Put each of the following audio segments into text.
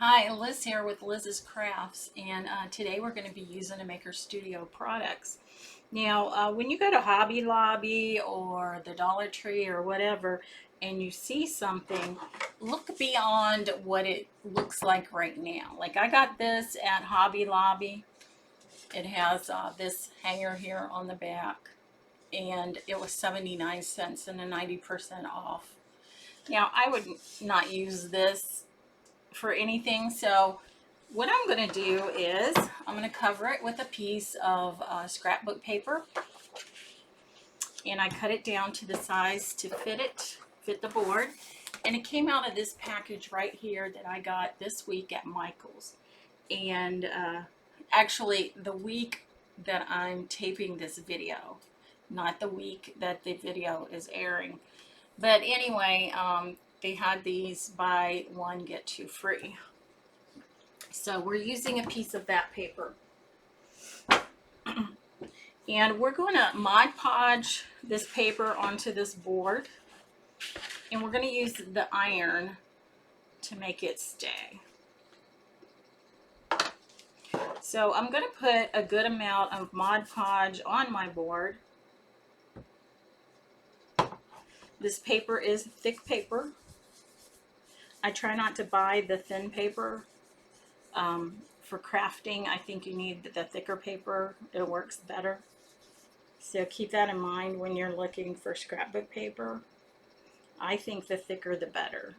Hi, Liz here with Liz's Crafts, and today we're going to be using a Maker Studio products. Now, when you go to Hobby Lobby or the Dollar Tree or whatever, and you see something, look beyond what it looks like right now. Like I got this at Hobby Lobby. It has this hanger here on the back, and it was 79 cents and a 90% off. Now, I would not use this for anything. So what I'm going to do is I'm going to cover it with a piece of scrapbook paper, and I cut it down to the size to fit the board. And it came out of this package right here that I got this week at Michael's. And actually the week that I'm taping this video, not the week that the video is airing. But anyway, they had these buy one get two free. So we're using a piece of that paper. And we're going to Mod Podge this paper onto this board. And we're going to use the iron to make it stay. So I'm going to put a good amount of Mod Podge on my board. This paper is thick paper. I try not to buy the thin paper. For crafting, I think you need the thicker paper. It works better. So keep that in mind when you're looking for scrapbook paper. I think the thicker the better.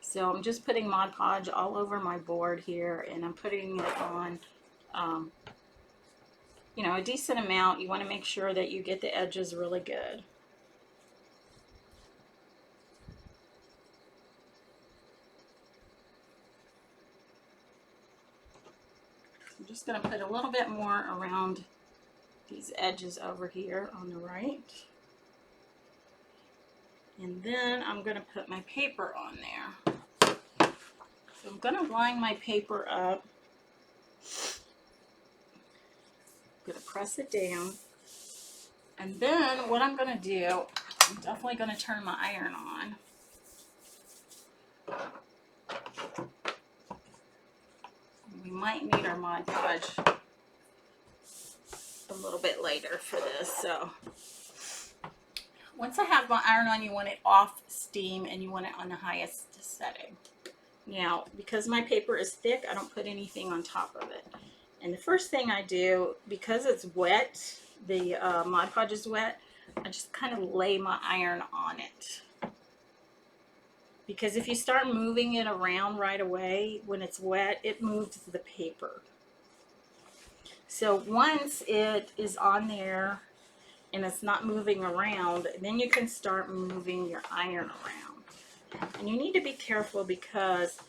So I'm just putting Mod Podge all over my board here, and I'm putting it on, a decent amount. You want to make sure that you get the edges really good. I'm just going to put a little bit more around these edges over here on the right. And then I'm going to put my paper on there. So I'm going to line my paper up. I'm going to press it down. And then what I'm going to do, I'm definitely going to turn my iron on. We might need our Mod Podge a little bit later for this. So once I have my iron on, you want it off steam and you want it on the highest setting. Now, because my paper is thick, I don't put anything on top of it. And the first thing I do, because it's wet, the Mod Podge is wet, I just kind of lay my iron on it. Because if you start moving it around right away, when it's wet, it moves the paper. So once it is on there and it's not moving around, then you can start moving your iron around. And you need to be careful because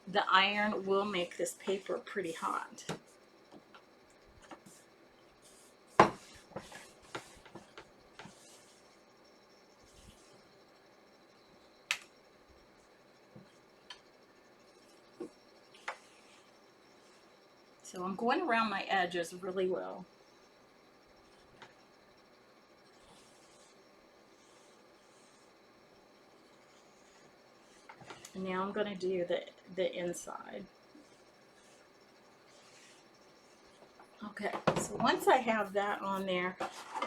the iron will make this paper pretty hot. So I'm going around my edges really well. And now I'm going to do the inside. Okay, so once I have that on there,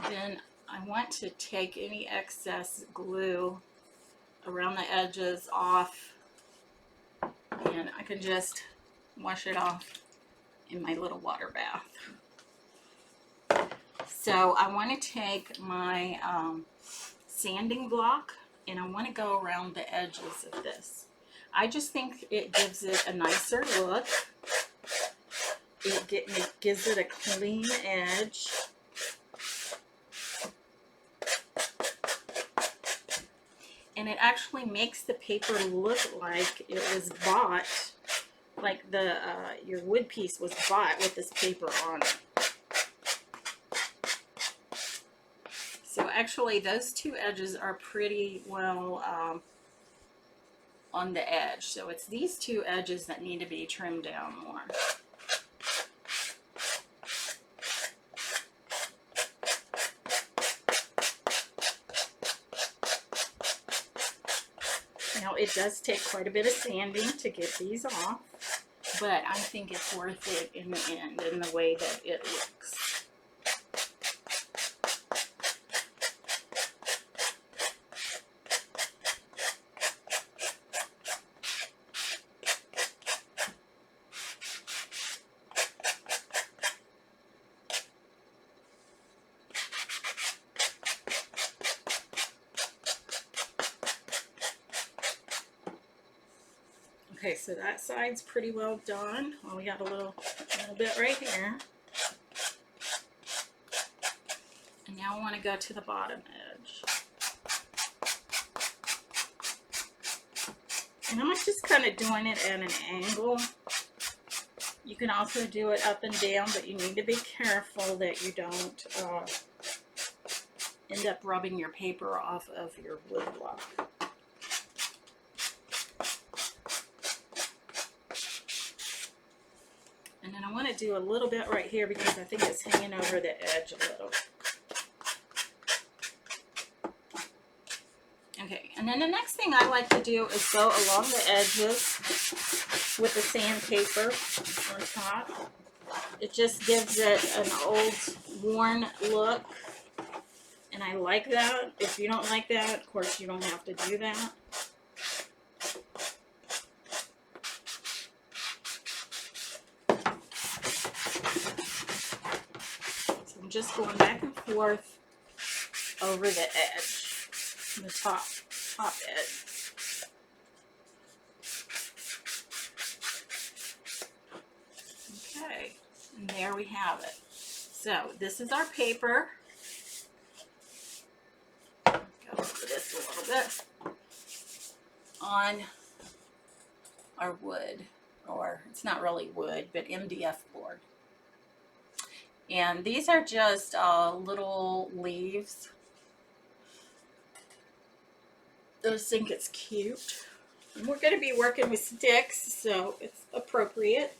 then I want to take any excess glue around the edges off, and I can just wash it off in my little water bath. So I want to take my sanding block, and I want to go around the edges of this. I just think it gives it a nicer look. It gives it a clean edge. And it actually makes the paper look like it was bought, like your wood piece was bought with this paper on it. So actually those two edges are pretty well on the edge. So it's these two edges that need to be trimmed down more. Now it does take quite a bit of sanding to get these off, but I think it's worth it in the end in the way that it looks. Okay, so that side's pretty well done. Well, we got a little bit right here. And now I want to go to the bottom edge. And I'm just kind of doing it at an angle. You can also do it up and down, but you need to be careful that you don't end up rubbing your paper off of your wood block. And then I want to do a little bit right here because I think it's hanging over the edge a little. Okay, and then the next thing I like to do is go along the edges with the sandpaper on top. It just gives it an old, worn look, and I like that. If you don't like that, of course, you don't have to do that. Just going back and forth over the edge, the top edge. Okay, and there we have it. So this is our paper. Go over this a little bit on our wood, or it's not really wood, but MDF board. And these are just little leaves. I just think it's cute. And we're going to be working with sticks, so it's appropriate.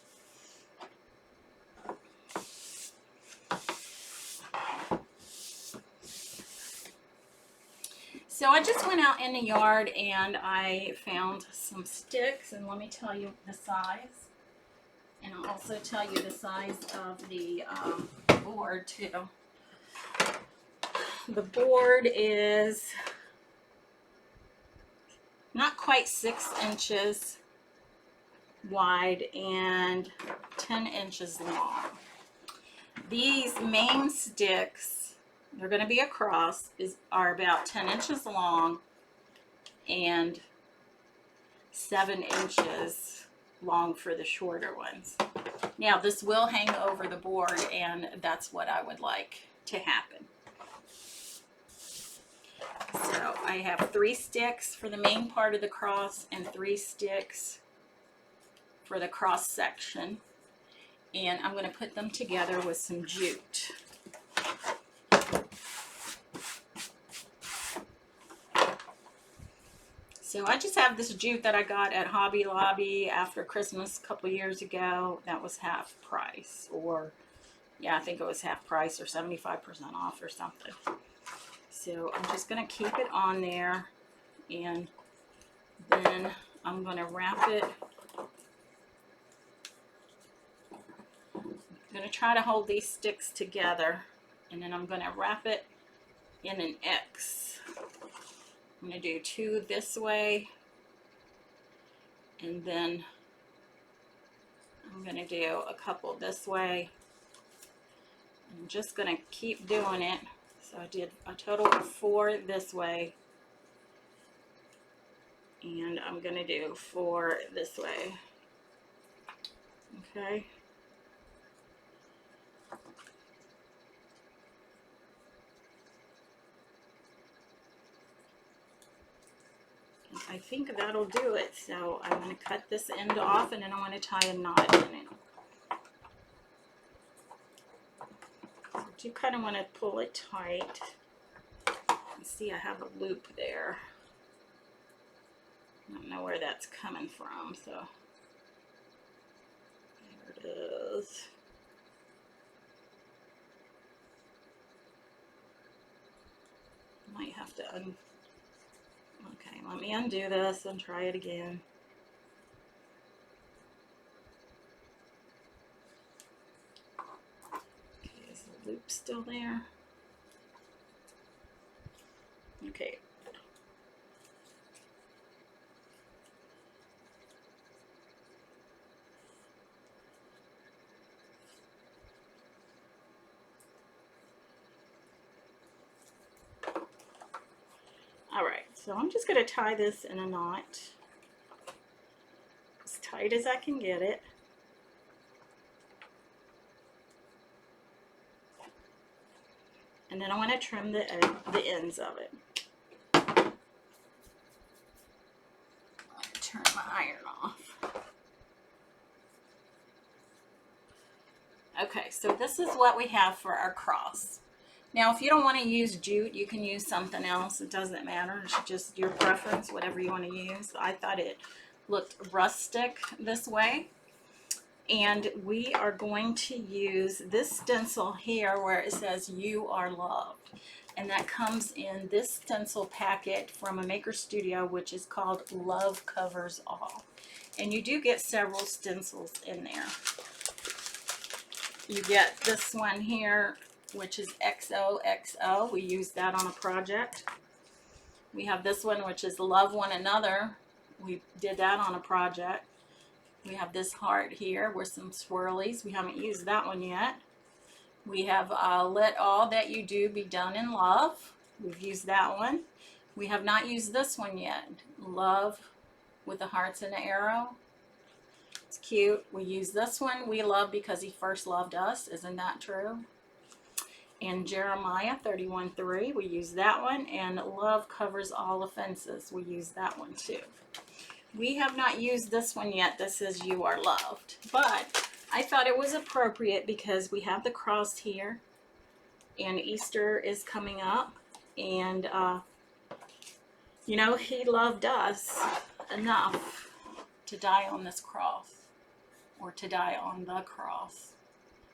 So I just went out in the yard and I found some sticks, and let me tell you the size. And I'll also tell you the size of the board too. The board is not quite 6 inches wide and 10 inches long. These main sticks, they're going to be across, are about 10 inches long and 7 inches long for the shorter ones. Now this will hang over the board, and that's what I would like to happen. So I have 3 sticks for the main part of the cross and 3 sticks for the cross section, and I'm going to put them together with some jute. So I just have this jute that I got at Hobby Lobby after Christmas a couple years ago. That was half price, or yeah, I think it was half price or 75% off or something. So I'm just going to keep it on there, and then I'm going to wrap it. I'm going to try to hold these sticks together, and then I'm going to wrap it in an X. I'm going to do 2 this way, and then I'm going to do a couple this way. I'm just going to keep doing it. So I did a total of 4 this way, and I'm going to do 4 this way. Okay. I think that'll do it. So I'm going to cut this end off, and then I want to tie a knot in it. So you kind of want to pull it tight. You see I have a loop there. I don't know where that's coming from, so there it is. Might have to okay, let me undo this and try it again. Okay, is the loop still there? Okay. All right, so I'm just going to tie this in a knot, as tight as I can get it. And then I want to trim the ends of it. Turn my iron off. Okay, so this is what we have for our cross. Now, if you don't want to use jute, you can use something else. It doesn't matter. It's just your preference, whatever you want to use. I thought it looked rustic this way. And we are going to use this stencil here where it says "You Are Loved." And that comes in this stencil packet from a maker studio, which is called Love Covers All. And you do get several stencils in there. You get this one here, which is XOXO. We used that on a project. We have this one, which is Love One Another. We did that on a project. We have this heart here with some swirlies. We haven't used that one yet. We have Let All That You Do Be Done in Love. We've used that one. We have not used this one yet. Love with the hearts and the arrow. It's cute. We use this one. We love because he first loved us. Isn't that true? And Jeremiah 31:3. We use that one. And Love Covers All Offenses. We use that one too. We have not used this one yet. This is You Are Loved. But I thought it was appropriate because we have the cross here. And Easter is coming up. And, you know, he loved us enough to die on this cross. Or to die on the cross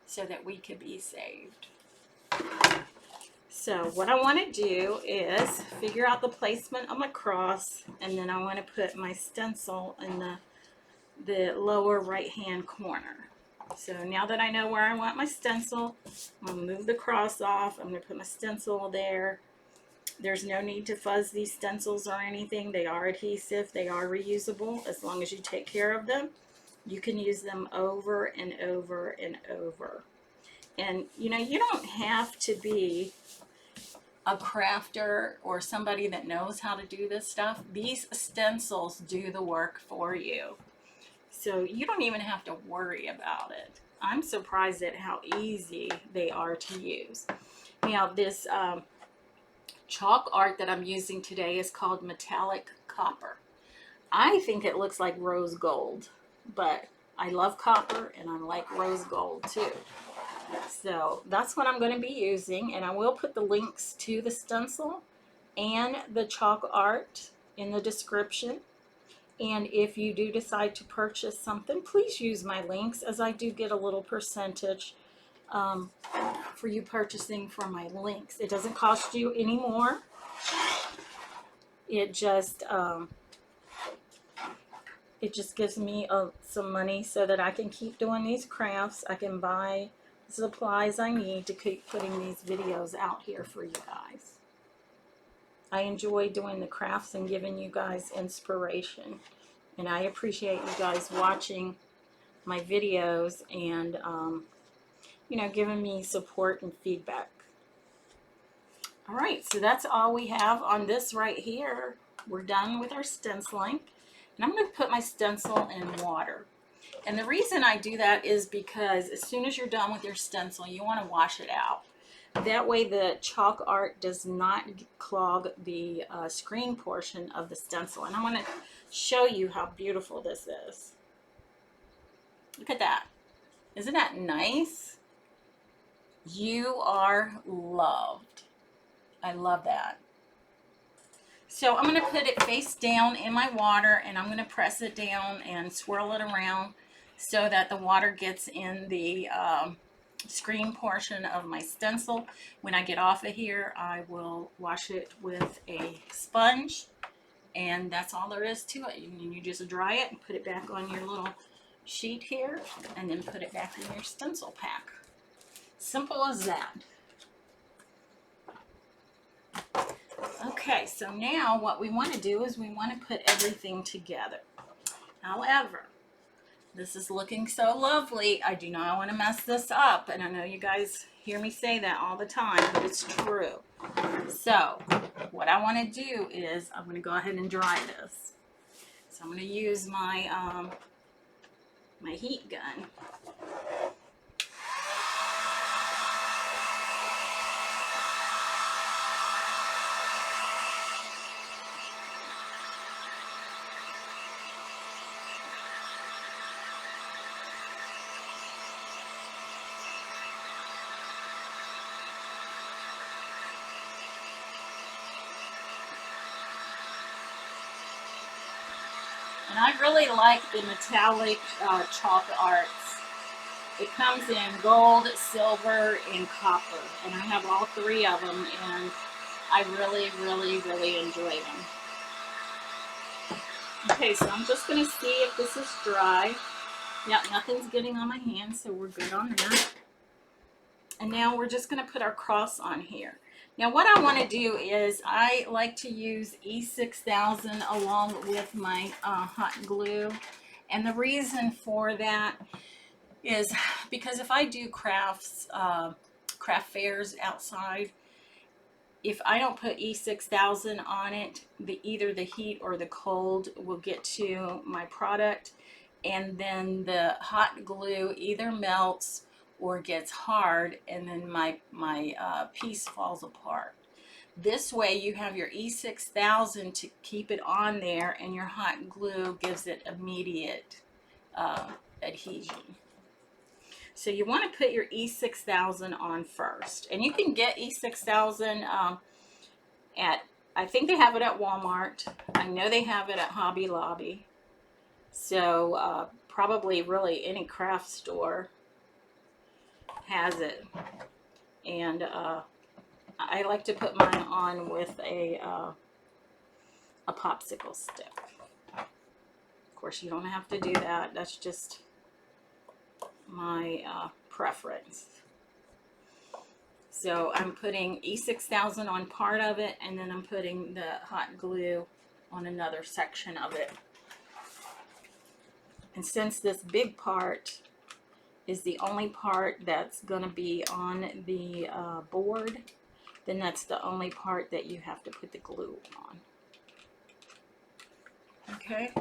so that we could be saved. So what I want to do is figure out the placement of my cross, and then I want to put my stencil in the lower right hand corner. So now that I know where I want my stencil, I'm going to move the cross off. I'm going to put my stencil there. There's no need to fuzz these stencils or anything. They are adhesive. They are reusable as long as you take care of them. You can use them over and over and over. And, you know, you don't have to be a crafter or somebody that knows how to do this stuff. These stencils do the work for you. So you don't even have to worry about it. I'm surprised at how easy they are to use. Now, this chalk art that I'm using today is called Metallic Copper. I think it looks like rose gold. But I love copper and I like rose gold too. So that's what I'm going to be using, and I will put the links to the stencil and the chalk art in the description. And if you do decide to purchase something, please use my links, as I do get a little percentage for you purchasing from my links. It doesn't cost you any more. It just gives me some money so that I can keep doing these crafts. I can buy the supplies I need to keep putting these videos out here for you guys. I enjoy doing the crafts and giving you guys inspiration. And I appreciate you guys watching my videos and, you know, giving me support and feedback. All right, so that's all we have on this right here. We're done with our stenciling. And I'm going to put my stencil in water. And the reason I do that is because as soon as you're done with your stencil, you want to wash it out. That way the chalk art does not clog the screen portion of the stencil. And I want to show you how beautiful this is. Look at that. Isn't that nice? You are loved. I love that. So I'm going to put it face down in my water, and I'm going to press it down and swirl it around so that the water gets in the screen portion of my stencil. When I get off of here, I will wash it with a sponge And that's all there is to it. You just dry it and put it back on your little sheet here, and then put it back in your stencil pack. Simple as that. Okay, so now what we want to do is we want to put everything together. However, this is looking so lovely. I do not want to mess this up, and I know you guys hear me say that all the time, but it's true. So what I want to do is I'm going to go ahead and dry this. So I'm going to use my my heat gun. And I really like the metallic chalk arts. It comes in gold, silver, and copper. And I have all three of them, and I really, really, really enjoy them. Okay, so I'm just going to see if this is dry. Yep, nothing's getting on my hands, so we're good on that. And now we're just going to put our cross on here. Now what I want to do is I like to use E6000 along with my hot glue. And the reason for that is because if I do craft fairs outside, if I don't put E6000 on it, either the heat or the cold will get to my product, and then the hot glue either melts or gets hard, and then my piece falls apart. This way you have your E6000 to keep it on there, and your hot glue gives it immediate adhesion. So you want to put your E6000 on first, and you can get E6000 at, I think they have it at Walmart. I know they have it at Hobby Lobby. So probably really any craft store has it. And I like to put mine on with a popsicle stick. Of course, you don't have to do that. That's just my preference. So I'm putting E6000 on part of it, and then I'm putting the hot glue on another section of it. And since this big part is the only part that's going to be on the board, then that's the only part that you have to put the glue on. Okay.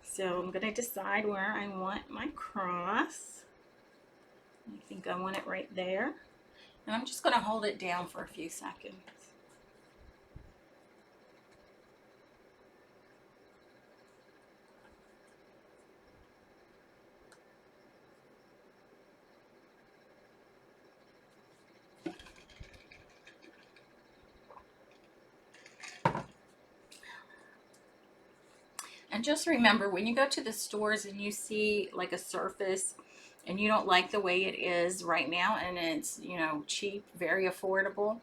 So I'm going to decide where I want my cross. I think I want it right there. And I'm just going to hold it down for a few seconds. And just remember, when you go to the stores and you see like a surface and you don't like the way it is right now, and it's, you know, cheap, very affordable,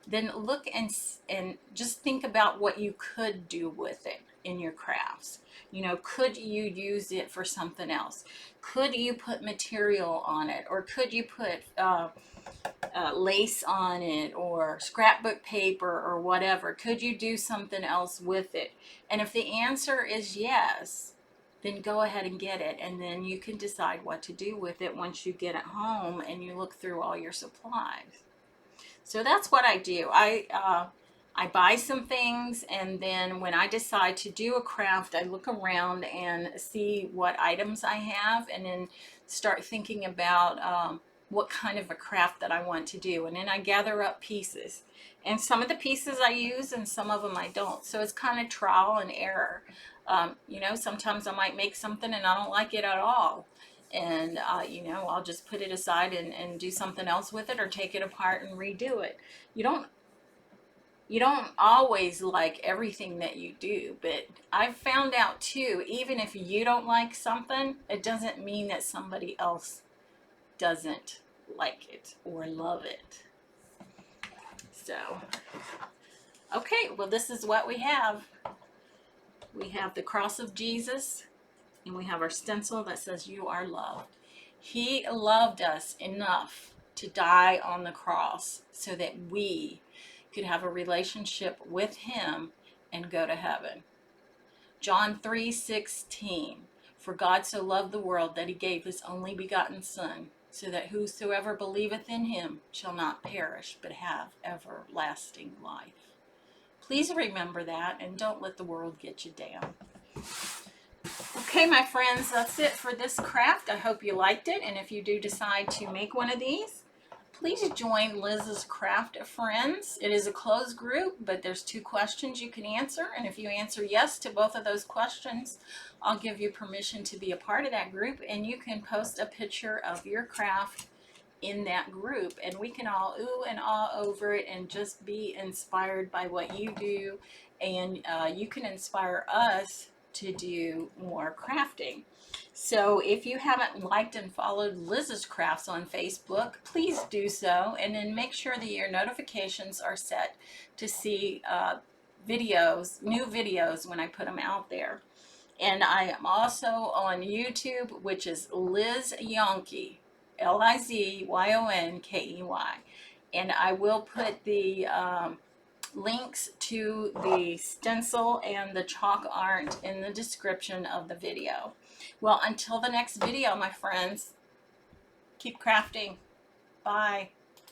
then look and just think about what you could do with it in your crafts. You know, could you use it for something else? Could you put material on it? Or could you put lace on it, or scrapbook paper, or whatever? Could you do something else with it? And if the answer is yes, then go ahead and get it, and then you can decide what to do with it once you get it home and you look through all your supplies. So that's what I do. I buy some things, and then when I decide to do a craft, I look around and see what items I have, and then start thinking about what kind of a craft that I want to do. And then I gather up pieces. And some of the pieces I use, and some of them I don't. So it's kind of trial and error. You know, sometimes I might make something and I don't like it at all. And, you know, I'll just put it aside and do something else with it, or take it apart and redo it. You don't always like everything that you do, but I've found out too, even if you don't like something, it doesn't mean that somebody else doesn't like it or love it. So Okay, well, this is what we have. We have the cross of Jesus, and we have our stencil that says, "You are loved." He loved us enough to die on the cross so that we could have a relationship with Him and go to heaven. John 3:16. For God so loved the world that He gave His only begotten Son, so that whosoever believeth in Him shall not perish, but have everlasting life. Please remember that, and don't let the world get you down. Okay, my friends, that's it for this craft. I hope you liked it, and if you do decide to make one of these, please join Liz's Craft Friends. It is a closed group, but there's 2 questions you can answer, and if you answer yes to both of those questions, I'll give you permission to be a part of that group, and you can post a picture of your craft in that group, and we can all ooh and ah over it and just be inspired by what you do, and you can inspire us to do more crafting. So if you haven't liked and followed Liz's Crafts on Facebook, please do so, and then make sure that your notifications are set to see new videos when I put them out there. And I am also on YouTube, which is Liz Yonke, LizyonKey. And I will put the links to the stencil and the chalk art in the description of the video. Well, until the next video, my friends, keep crafting. Bye.